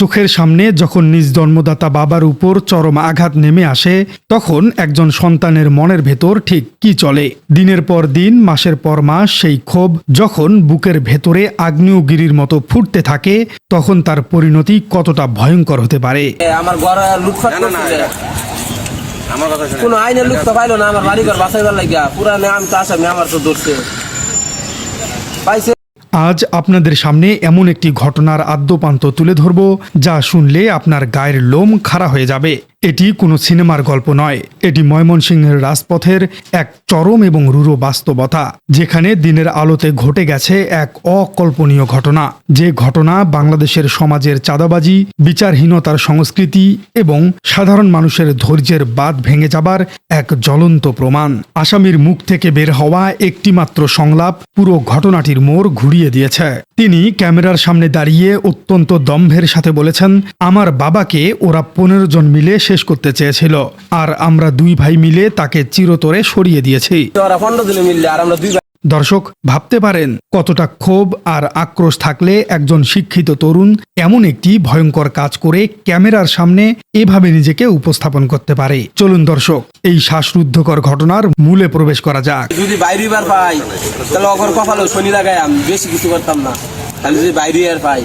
চোখের সামনে যখন নিজ জন্মদাতা বাবার উপর চরম আঘাত নেমে আসে, তখন একজন সন্তানের মনের ভেতর ঠিক কি চলে? দিনের পর দিন, মাসের পর মাস সেই ক্ষোভ যখন বুকের ভেতরে আগ্নেয়গিরির মতো ফুটতে থাকে, তখন তার পরিণতি কতটা ভয়ঙ্কর হতে পারে। আমার ঘরে লুটপাট করছে, কোনো আইনের লোক তো পাইলো না আমার বাড়িঘর বাঁচাইবার লাগিয়া, পুরা নাম তো আসামি আমার তো ধরছে পাইছে। আজ আপনাদের সামনে এমন একটি ঘটনার আদ্যোপান্ত তুলে ধরব, যা শুনলে আপনার গায়ের লোম খাড়া হয়ে যাবে। এটি কোনো সিনেমার গল্প নয়, এটি ময়মনসিংহের রাজপথের এক চরম এবং রূঢ় বাস্তবতা, যেখানে দিনের আলোতে ঘটে গেছে এক অকল্পনীয় ঘটনা। যে ঘটনা বাংলাদেশের সমাজের চাঁদাবাজি, বিচারহীনতার সংস্কৃতি এবং সাধারণ মানুষের ধৈর্যের বাঁধ ভেঙে যাবার এক জ্বলন্ত প্রমাণ। আসামির মুখ থেকে বের হওয়া একটিমাত্র সংলাপ পুরো ঘটনাটির মোড় ঘুরিয়ে দিয়েছে। তিনি ক্যামেরার সামনে দাঁড়িয়ে অত্যন্ত দম্ভের সাথে বলেছেন, আমার বাবাকে ওরা 15 জন মিলে শেষ করতে চেয়েছিল, আর আমরা 2 ভাই মিলে তাকে চিরতরে সরিয়ে দিয়েছি। দর্শক, ভাবতে পারেন কতটা ক্ষোভ আর আক্রোশ থাকলে একজন শিক্ষিত তরুণ এমন একটি ভয়ঙ্কর কাজ করে ক্যামেরার সামনে এভাবে নিজেকে উপস্থাপন করতে পারে। চলুন দর্শক, এই শ্বাসরুদ্ধকর ঘটনার মূলে প্রবেশ করা যাক। যদি বাইরেবার পাই তাহলে অগর কপালে শনি লাগাই, আমি বেশি কিছু করতাম না, তাহলে যদি বাইরে আর পাই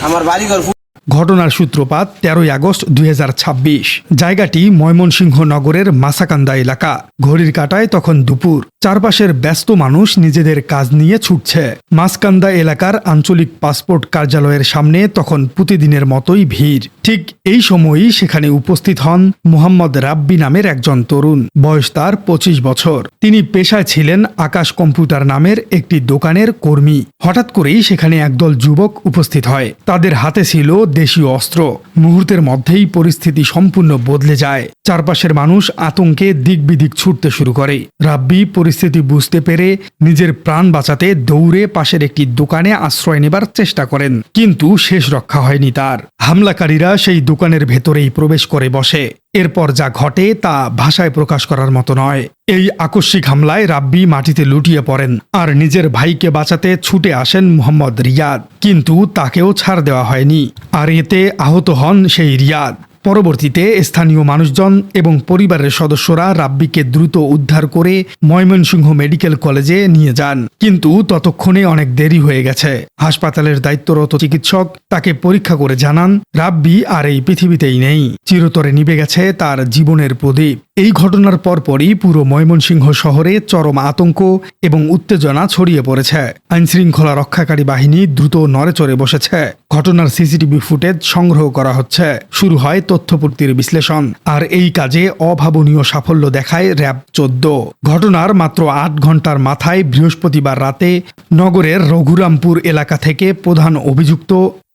আমার বাড়িঘর। ঘটনার সূত্রপাত 13ই আগস্ট 2026। জায়গাটি ময়মনসিংহ নগরের মাসাকান্দা এলাকা। ঘড়ির কাঁটায় তখন দুপুর। চারপাশের ব্যস্ত মানুষ নিজেদের কাজ নিয়ে ছুটছে। মাসকান্দা এলাকার আঞ্চলিক পাসপোর্ট কার্যালয়ের সামনে তখন প্রতিদিনের মতোই ভিড়। ঠিক এই সময়ই সেখানে উপস্থিত হন মোহাম্মদ রাব্বি নামের একজন তরুণ। বয়স তার 25 বছর। তিনি পেশায় ছিলেন আকাশ কম্পিউটার নামের একটি দোকানের কর্মী। হঠাৎ করেই সেখানে একদল যুবক উপস্থিত হয়। তাদের হাতে ছিল দেশীয় অস্ত্র। মুহূর্তের মধ্যেই পরিস্থিতি সম্পূর্ণ বদলে যায়। চারপাশের মানুষ আতঙ্কে দিকবিদিক ছুটতে শুরু করে। রাব্বি পরিস্থিতি বুঝতে পেরে নিজের প্রাণ বাঁচাতে দৌড়ে পাশের একটি দোকানে আশ্রয় নেবার চেষ্টা করেন, কিন্তু শেষ রক্ষা হয়নি তার। হামলাকারীরা সেই দোকানের ভেতরেই প্রবেশ করে বসে। এরপর যা ঘটে তা ভাষায় প্রকাশ করার মতো নয়। এই আকস্মিক হামলায় রাব্বি মাটিতে লুটিয়ে পড়েন, আর নিজের ভাইকে বাঁচাতে ছুটে আসেন মোহাম্মদ রিয়াদ, কিন্তু তাকেও ছাড় দেওয়া হয়নি। আর এতে আহত হন সেই রিয়াদ। পরবর্তীতে স্থানীয় মানুষজন এবং পরিবারের সদস্যরা রাব্বিকে দ্রুত উদ্ধার করে ময়মনসিংহ মেডিকেল কলেজে নিয়ে যান, কিন্তু ততক্ষণে অনেক দেরি হয়ে গেছে। হাসপাতালের দায়িত্বরত চিকিৎসক তাকে পরীক্ষা করে জানান, রাব্বি আর এই পৃথিবীতেই নেই। চিরতরে নিভে গেছে তার জীবনের প্রদীপ। এই ঘটনার পরপরই পুরো ময়মনসিংহ শহরে চরম আতঙ্ক এবং উত্তেজনা ছড়িয়ে পড়েছে। আইনশৃঙ্খলা রক্ষাকারী বাহিনী দ্রুত নড়েচড়ে বসেছে। ঘটনার সিসিটিভি ফুটেজ সংগ্রহ করা হচ্ছে। শুরু হয় তথ্যপ্রযুক্তির বিশ্লেষণ। আর এই কাজে অভাবনীয় সাফল্য দেখায় র্যাব 14। ঘটনার মাত্র 8 ঘন্টার মাথায় বৃহস্পতিবার রাতে নগরের রঘুরামপুর এলাকা থেকে প্রধান অভিযুক্ত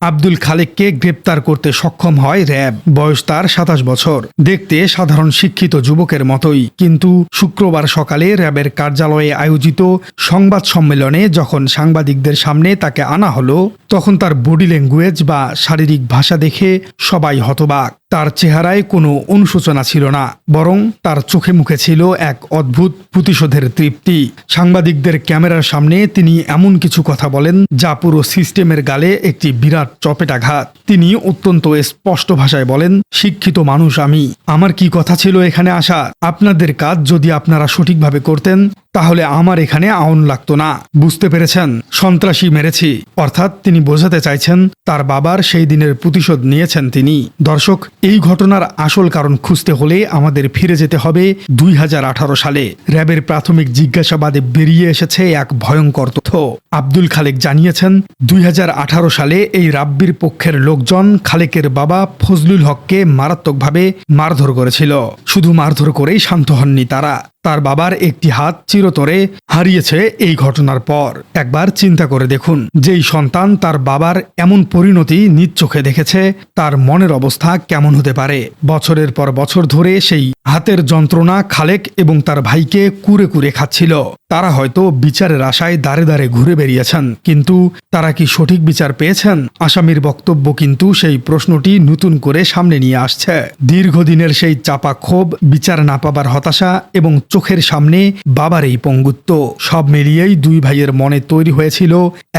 আব্দুল খালেককে গ্রেপ্তার করতে সক্ষম হয় র্যাব। বয়স তার 27 বছর। দেখতে সাধারণ শিক্ষিত যুবকের মতোই, কিন্তু শুক্রবার সকালে র্যাবের কার্যালয়ে আয়োজিত সংবাদ সম্মেলনে যখন সাংবাদিকদের সামনে তাকে আনা হলো, তখন তার বডি ল্যাঙ্গুয়েজ বা শারীরিক ভাষা দেখে সবাই হতবাক। তার চেহারায় কোনো অনুশোচনা ছিল না, বরং তার চোখে মুখে ছিল এক অদ্ভুত প্রতিশোধের তৃপ্তি। সাংবাদিকদের ক্যামেরার সামনে তিনি এমন কিছু কথা বলেন যা পুরো সিস্টেমের গালে একটি বিরাট চপেটাঘাত। তিনি অত্যন্ত স্পষ্ট ভাষায় বলেন, শিক্ষিত মানুষ আমি, আমার কি কথা ছিল এখানে আসা? আপনাদের কাজ যদি আপনারা সঠিকভাবে করতেন তাহলে আমার এখানে আউন লাগতো না। বুঝতে পেরেছেন? সন্ত্রাসী মেরেছি। অর্থাৎ তিনি বোঝাতে চাইছেন তার বাবার সেই দিনের প্রতিশোধ নিয়েছেন তিনি। দর্শক, এই ঘটনার আসল কারণ খুঁজতে হলে আমাদের ফিরে যেতে হবে 2018 সালে। র্যাবের প্রাথমিক জিজ্ঞাসাবাদে বেরিয়ে এসেছে এক ভয়ঙ্কর তথ্য। আব্দুল খালেক জানিয়েছেন, 2018 সালে এই রাব্বির পক্ষের লোকজন খালেকের বাবা ফজলুল হককে মারাত্মকভাবে মারধর করেছিল। শুধু মারধর করেই শান্ত হননি তারা, তার বাবার একটি হাত চিরতরে হারিয়েছে এই ঘটনার পর। একবার চিন্তা করে দেখুন, যেই সন্তান তার বাবার এমন পরিণতি নিজ চোখে দেখেছে, তার মনের অবস্থা কেমন হতে পারে। বছরের পর বছর ধরে সেই হাতের যন্ত্রণা খালেক এবং তার ভাইকে কুরে কুরে খাচ্ছিল। তারা হয়তো বিচারের আশায় দাঁড়ে দাঁড়ে ঘুরে বেরিয়েছেন, কিন্তু তারা কি সঠিক বিচার পেয়েছেন? আসামির বক্তব্য কিন্তু সেই প্রশ্নটি নতুন করে সামনে নিয়ে আসছে। দীর্ঘদিনের সেই চাপা ক্ষোভ, বিচার না পাবার হতাশা এবং চোখের সামনে বাবার এই পঙ্গুত্ব, সব মিলিয়েই দুই ভাইয়ের মনে তৈরি হয়েছিল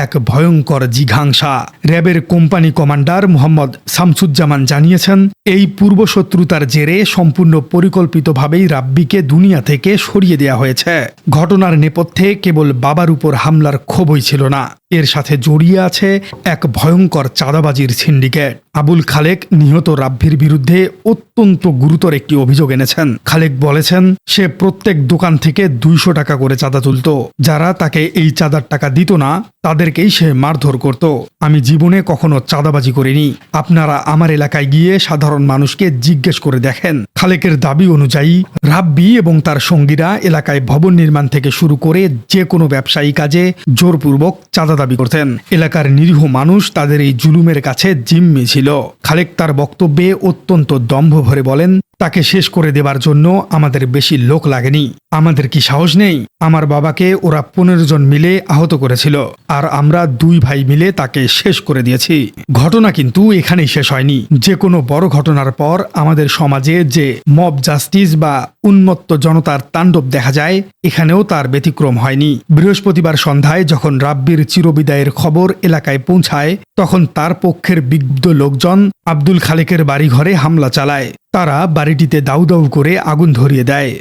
এক ভয়ঙ্কর জিঘাংসা। র্যাবের কোম্পানি কমান্ডার মোহাম্মদ শামসুজ্জামান জানিয়েছেন, এই পূর্বশত্রুতার জেরে সম্পূর্ণ পরিকল্পিতভাবেই রাব্বিকে দুনিয়া থেকে সরিয়ে দেওয়া হয়েছে। ঘটনার নেপথ্যে কেবল বাবার উপর হামলার ক্ষোভই ছিল না, এর সাথে জড়িয়ে আছে এক ভয়ঙ্কর চাঁদাবাজির সিন্ডিকেট। আবুল খালেক নিহত রাব্বির বিরুদ্ধে অত্যন্ত গুরুতর একটি অভিযোগ এনেছেন। খালেক বলেছেন, সে প্রত্যেক দোকান থেকে 200 টাকা করে চাঁদা তুলত। যারা তাকে এই চাঁদার টাকা দিত না তাদেরকেই সে মারধর করত। আমি জীবনে কখনো চাঁদাবাজি করিনি। আপনারা আমার এলাকায় গিয়ে সাধারণ মানুষকে জিজ্ঞেস করে দেখেন। খালেকের দাবি অনুযায়ী রাব্বি এবং তার সঙ্গীরা এলাকায় ভবন নির্মাণ থেকে শুরু করে যে কোনো ব্যবসায়ী কাজে জোরপূর্বক চাঁদা দাবি করতেন। এলাকার নিরীহ মানুষ তাদের এই জুলুমের কাছে জিম্মি ছিল। খালেক তার বক্তব্যে অত্যন্ত দম্ভ ভরে বলেন, তাকে শেষ করে দেবার জন্য আমাদের বেশি লোক লাগেনি। আমাদের কি সাহস নেই? আমার বাবাকে ওরা 15 জন মিলে আহত করেছিল, আর আমরা 2 ভাই মিলে তাকে শেষ করে দিয়েছি। ঘটনা কিন্তু এখানেই শেষ হয়নি। যে কোনো বড় ঘটনার পর আমাদের সমাজে যে মব জাস্টিস বা উন্মত্ত জনতার তাণ্ডব দেখা যায়, এখানেও তার ব্যতিক্রম হয়নি। বৃহস্পতিবার সন্ধ্যায় যখন রাব্বির চিরবিদায়ের খবর এলাকায় পৌঁছায়, তখন তার পক্ষের বিক্ষুব্ধ লোকজন আব্দুল খালেকের বাড়িঘরে হামলা চালায়। তারা বাড়িটিতে দাউ দাউ করে আগুন ধরিয়ে দেয়।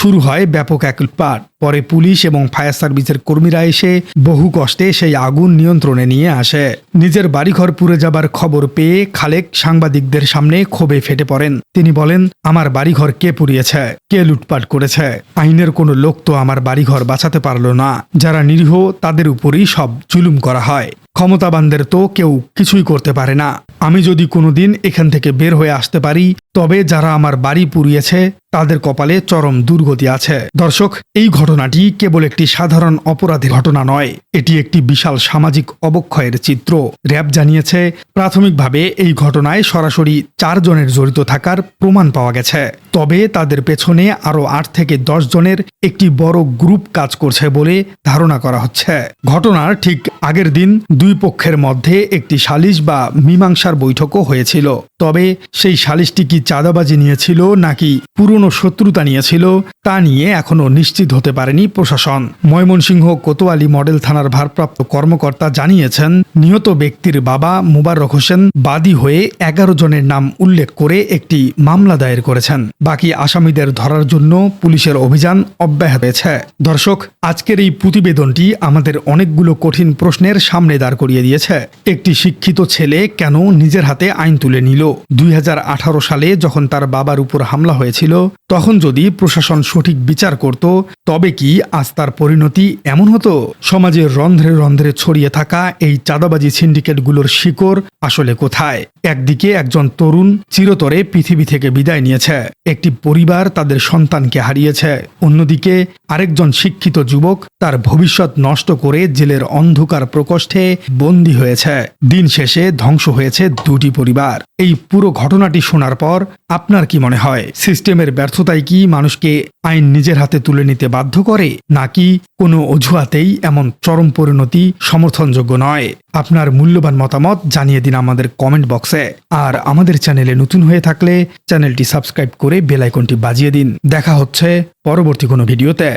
শুরু হয় ব্যাপক এক লুটপাট। পরে পুলিশ এবং ফায়ার সার্ভিসের কর্মীরা এসে বহু কষ্টে সেই আগুন নিয়ন্ত্রণে নিয়ে আসে। নিজের বাড়িঘর পুড়ে যাবার খবর পেয়ে খালেক সাংবাদিকদের সামনে ক্ষোভে ফেটে পড়েন। তিনি বলেন, আমার বাড়িঘর কে পুড়িয়েছে? কে লুটপাট করেছে? আইনের কোনো লোক তো আমার বাড়িঘর বাঁচাতে পারল না। যারা নিরীহ তাদের উপরই সব জুলুম করা হয়। ক্ষমতাবানদের তো কেউ কিছুই করতে পারে না। আমি যদি কোনোদিন এখান থেকে বের হয়ে আসতে পারি, তবে যারা আমার বাড়ি পুড়িয়েছে তাদের কপালে চরম দুর্গতি আছে। দর্শক, এই ঘটনাটি কেবল একটি সাধারণ অপরাধের ঘটনা নয়, এটি একটি বিশাল সামাজিক অবক্ষয়ের চিত্র। র্যাব জানিয়েছে, প্রাথমিকভাবে এই ঘটনায় সরাসরি 4 জনের জড়িত থাকার প্রমাণ পাওয়া গেছে। তবে তাদের পেছনে আরও 8 থেকে 10 জনের একটি বড় গ্রুপ কাজ করছে বলে ধারণা করা হচ্ছে। ঘটনার ঠিক আগের দিন 2 পক্ষের মধ্যে একটি সালিশ বা মীমাংসার বৈঠকও হয়েছিল। তবে সেই সালিশটি কি চাঁদাবাজি নিয়েছিল নাকি পুরনো শত্রুতা নিয়েছিল, তা নিয়ে এখনো নিশ্চিত হতে পারেনি প্রশাসন। ময়মনসিংহ কোতোয়ালি মডেল থানার ভারপ্রাপ্ত কর্মকর্তা জানিয়েছেন, নিহত ব্যক্তির বাবা মোবারক হোসেন বাদী হয়ে 11 জনের নাম উল্লেখ করে একটি মামলা দায়ের করেছেন। বাকি আসামিদের ধরার জন্য পুলিশের অভিযান অব্যাহত আছে। দর্শক, আজকের এই প্রতিবেদনটি আমাদের অনেকগুলো কঠিন প্রশ্নের সামনে দাঁড় করিয়ে দিয়েছে। একটি শিক্ষিত ছেলে কেন নিজের হাতে আইন তুলে নিল? 2018 সালে যখন তার বাবার উপর হামলা হয়েছিল, তখন যদি প্রশাসন সঠিক বিচার করত, তবে কি আজ তার পরিণতি এমন হতো? সমাজের রন্ধ্রে রন্ধ্রে ছড়িয়ে থাকা এই চাঁদাবাজি সিন্ডিকেটগুলোর শিকড় আসলে কোথায়? একদিকে একজন তরুণ চিরতরে পৃথিবী থেকে বিদায় নিয়েছে, একটি পরিবার তাদের সন্তানকে হারিয়েছে। অন্যদিকে আরেকজন শিক্ষিত যুবক তার ভবিষ্যৎ নষ্ট করে জেলের অন্ধকার প্রকোষ্ঠে বন্দী হয়েছে। দিন শেষে ধ্বংস হয়েছে 2টি পরিবার। এই পুরো ঘটনাটি শোনার পর আপনার কি মনে হয়? সিস্টেমের ব্যর্থতাই কি মানুষকে আইন নিজের হাতে তুলে নিতে বাধ্য করে, নাকি কোনো অজুহাতেই এমন চরম পরিণতি সমর্থনযোগ্য নয়? আপনার মূল্যবান মতামত জানিয়ে দিন আমাদের কমেন্ট বক্সে। আর আমাদের চ্যানেলে নতুন হয়ে থাকলে চ্যানেলটি সাবস্ক্রাইব করে বেল আইকনটি বাজিয়ে দিন। দেখা হচ্ছে পরবর্তী কোনো ভিডিওতে।